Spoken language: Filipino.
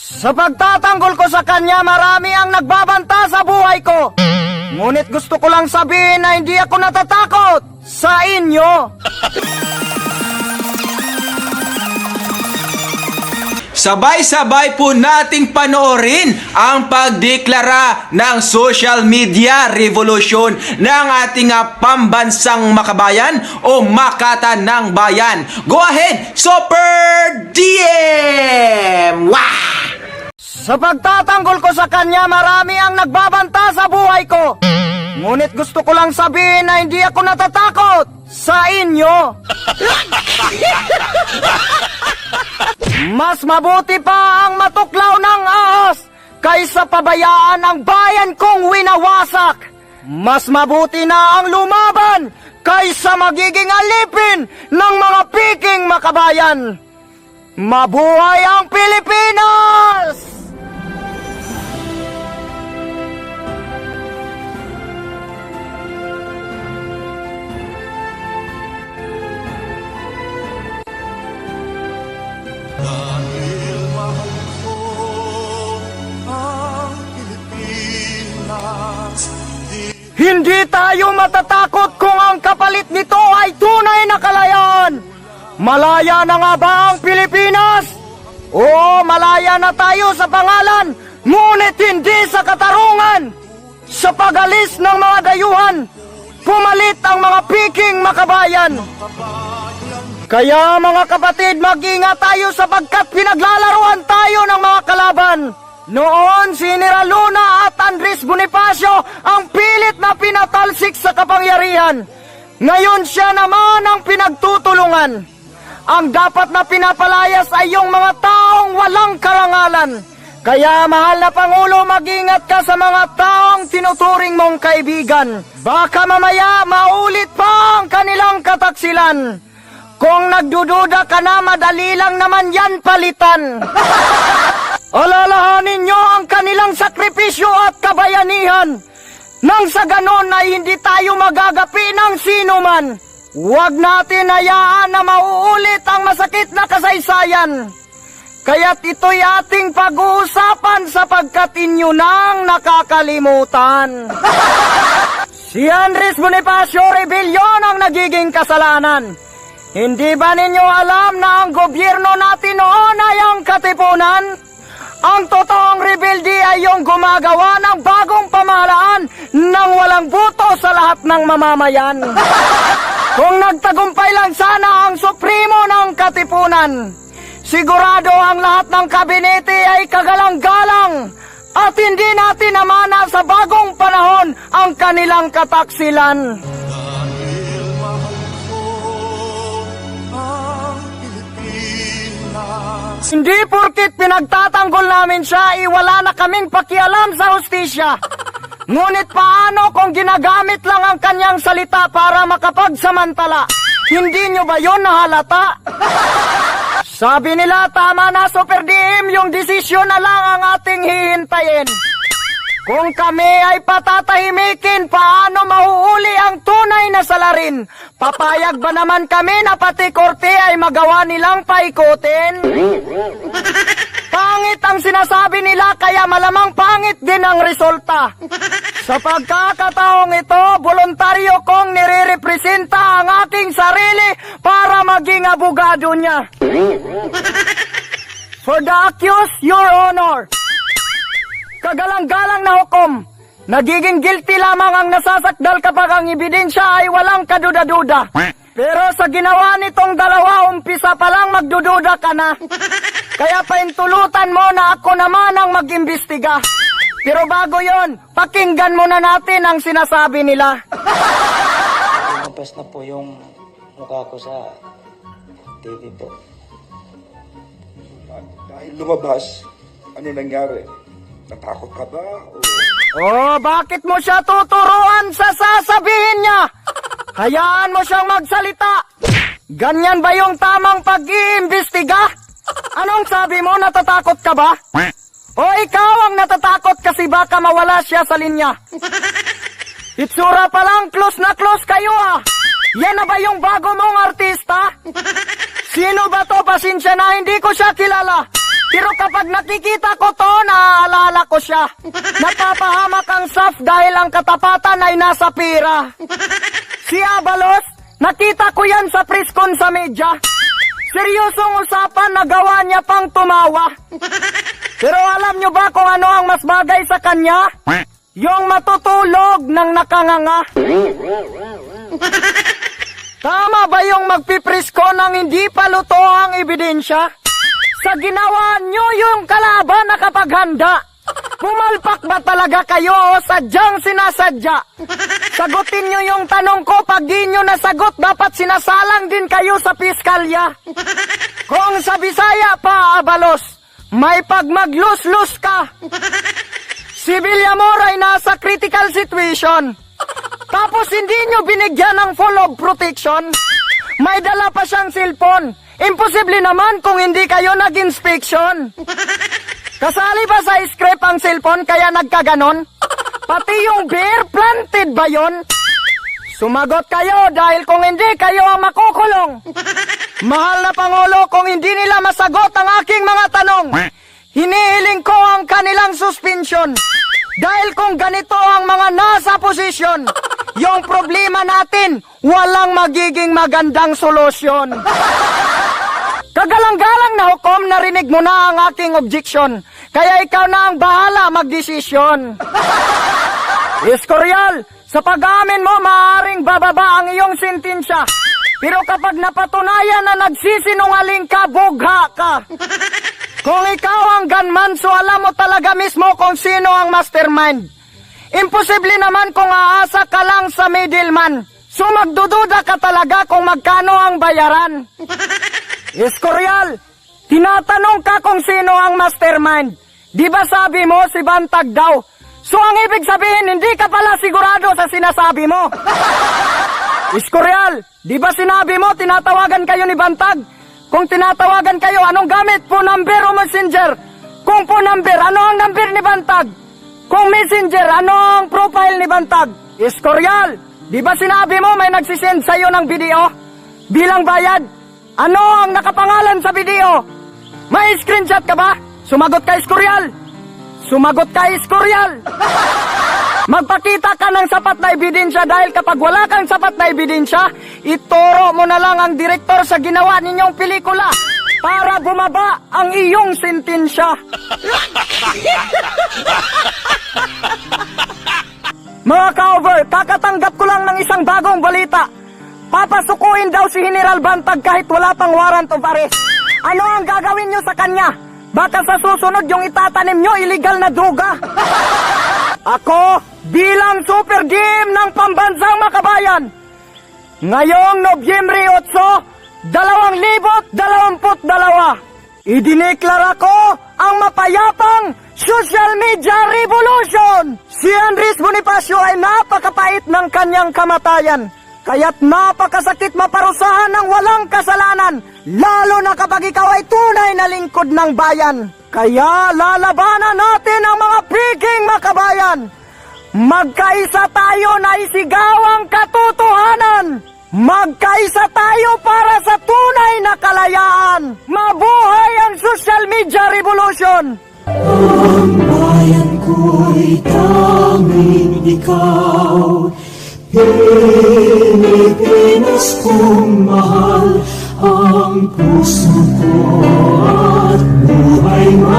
Sa pagtatanggol ko sa kanya, marami ang nagbabanta sa buhay ko. Ngunit gusto ko lang sabihin na hindi ako natatakot sa inyo. Sabay-sabay po nating panoorin ang pagdeklara ng social media revolution ng ating pambansang makabayan o Makata ng Bayan. Go ahead, Super DM! Wah! Sa pagtatanggol ko sa kanya, marami ang nagbabanta sa buhay ko. Ngunit gusto ko lang sabihin na hindi ako natatakot sa inyo. Mas mabuti pa ang matuklaw ng ahas kaysa pabayaan ang bayan kong winawasak. Mas mabuti na ang lumaban kaysa magiging alipin ng mga piking makabayan. Mabuhay ang Pilipinas! Dahil mahal ko ang Pilipinas. Hindi tayo matatakot kung ang kapalit nito ay tunay na kalayaan. Malaya na nga ba ang Pilipinas? Oo, malaya na tayo sa pangalan, ngunit hindi sa katarungan. Sa pag-alis ng mga dayuhan, pumalit ang mga piking makabayan. Kaya mga kapatid, mag-ingat tayo sapagkat pinaglalaruan tayo ng mga kalaban. Noon, si General Luna at Andres Bonifacio ang pilit na pinatalsik sa kapangyarihan. Ngayon siya naman ang pinagtutulungan. Ang dapat na pinapalayas ay yung mga taong walang karangalan. Kaya mahal na Pangulo, mag-ingat ka sa mga taong tinuturing mong kaibigan. Baka mamaya maulit pa ang kanilang kataksilan. Kung nagdududa ka na, madali lang naman yan palitan. Alalahanin nyo ang kanilang sakripisyo at kabayanihan. Nang sa ganon ay hindi tayo magagapi ng sino man. Huwag natin hayaan na mauulit ang masakit na kasaysayan. Kaya't ito'y ating pag-uusapan sapagkat inyo nang nakakalimutan. Si Andres Bonifacio Rebellion ang nagiging kasalanan. Hindi ba ninyo alam na ang gobyerno natin noon ay ang katipunan? Ang totoong rebelde ay yung gumagawa ng bagong pamahalaan nang walang buto sa lahat ng mamamayan. Kung nagtagumpay lang sana ang supremo ng katipunan, sigurado ang lahat ng kabinete ay kagalang-galang at hindi natin namana sa bagong panahon ang kanilang kataksilan. Dahil mahal ko ang Pilipinas. Hindi porkit pinagtatanggol namin siya, wala na kaming pakialam sa hustisya. Ngunit paano kung ginagamit lang ang kanyang salita para makapagsamantala? Hindi nyo ba yun nahalata? Sabi nila, tama na Super DM, yung desisyon na lang ang ating hihintayin. Kung kami ay patatahimikin, paano mahuhuli ang tunay na salarin? Papayag ba naman kami na pati korte ay magawa nilang paikutin? Pangit ang sinasabi nila, kaya malamang pangit din ang resulta. Sa pagkakataong ito, voluntaryo kong nire-representa ang aking sarili para maging abogado niya. For the accused, Your Honor. Kagalang-galang na hukom. Nagiging guilty lamang ang nasasakdal kapag ang ebidensya ay walang kaduda-duda. Pero sa ginawa nitong dalawa, umpisa pa lang magdududa ka na. Kaya paintulutan mo na ako naman ang mag-imbestiga. Pero bago yon, pakinggan muna natin ang sinasabi nila. Lumabas na po yung mukha ko sa TV po. Dahil lumabas, ano nangyari? Natakot ka ba? Oh, bakit mo siya tuturuan sa sasabihin niya? Hayaan mo siyang magsalita. Ganyan ba yung tamang pag-iimbestiga? Anong sabi mo, natatakot ka ba? O ikaw ang natatakot kasi baka mawala siya sa linya? Itsura pa lang, close na close kayo ah. Yan na ba yung bago mong artista? Sino ba to? Pasensya na, hindi ko siya kilala. Pero kapag nakikita ko to, naaalala ko siya. Napapahamak ang SAF dahil ang katapatan ay nasa pira. Si Abalos, nakita ko yan sa preskon sa media. Seryosong usapan, nagawa niya pang tumawa. Pero alam nyo ba kung ano ang mas bagay sa kanya? Yung matutulog ng nakanganga. Tama ba yung magpipresko nang hindi pa luto ang ebidensya? Sa ginawa nyo yung kalaban nakapaghanda. Pumalpak ba talaga kayo o sadyang sinasadya? Sagutin nyo yung tanong ko, pag di nyo nasagot, dapat sinasalang din kayo sa piskalya. Kung sa Bisaya pa, Abalos, may pagmaglus-lus ka. Si Villamor ay nasa critical situation. Tapos hindi nyo binigyan ng full of protection. May dala pa siyang cellphone. Imposible naman kung hindi kayo nag-inspection. Kasali ba sa script ang cellphone kaya nagkaganon? Pati yung beer, planted ba yun? Sumagot kayo dahil kung hindi kayo ang makukulong. Mahal na Pangulo, kung hindi nila masagot ang aking mga tanong, hinihiling ko ang kanilang suspension. Dahil kung ganito ang mga nasa posisyon, yung problema natin, walang magiging magandang solusyon. Kagalang-galang na hukom, narinig mo na ang aking objection. Kaya ikaw na ang bahala magdesisyon. Escorial, sa pag-amin mo, maaaring bababa ang iyong sentensya. Pero kapag napatunayan na nagsisinungaling ka, bugha ka. Kung ikaw ang gunman, so alam mo talaga mismo kung sino ang mastermind. Imposible naman kung aasa ka lang sa middleman. So magdududa ka talaga kung magkano ang bayaran. Escorial, tinatanong ka kung sino ang mastermind. Di ba sabi mo si Bantag daw? So ang ibig sabihin, hindi ka pala sigurado sa sinasabi mo. Escorial, di ba sinabi mo tinatawagan kayo ni Bantag? Kung tinatawagan kayo, anong gamit? Phone number o messenger? Kung phone number, ano ang number ni Bantag? Kung messenger, ano ang profile ni Bantag? Escorial, di ba sinabi mo may nagsisend sa'yo ng video? Bilang bayad? Ano ang nakapangalan sa video? May screenshot ka ba? Sumagot ka, Escorial. Sumagot ka, Escorial. Magpakita ka ng sapat na ebidensya dahil kapag wala kang sapat na ebidensya, ituro mo na lang ang direktor sa ginawa ninyong pelikula para bumaba ang iyong sentensya. Mga ka-over, kakatanggap ko lang ng isang bagong balita. Papasukuin daw si General Bantag kahit wala pang warrant of arrest. Ano ang gagawin nyo sa kanya? Baka sa susunod yung itatanim nyo illegal na droga. Ako, bilang super game ng Pambansang Makabayan, ngayong Nobyembre 8, 2022, idineklara ko ang mapayapang social media revolution. Si Andres Bonifacio ay napakapait ng kanyang kamatayan. Kaya't napakasakit maparusahan ng walang kasalanan, lalo na kapag ikaw ay tunay na lingkod ng bayan. Kaya lalabanan natin ang mga piging makabayan. Magkaisa tayo na isigaw ang katotohanan. Magkaisa tayo para sa tunay na kalayaan. Mabuhay ang social media revolution! Ang bayan ko'y tanging ikaw, Pilipinas kong mahal, ang puso ko at buhay mo.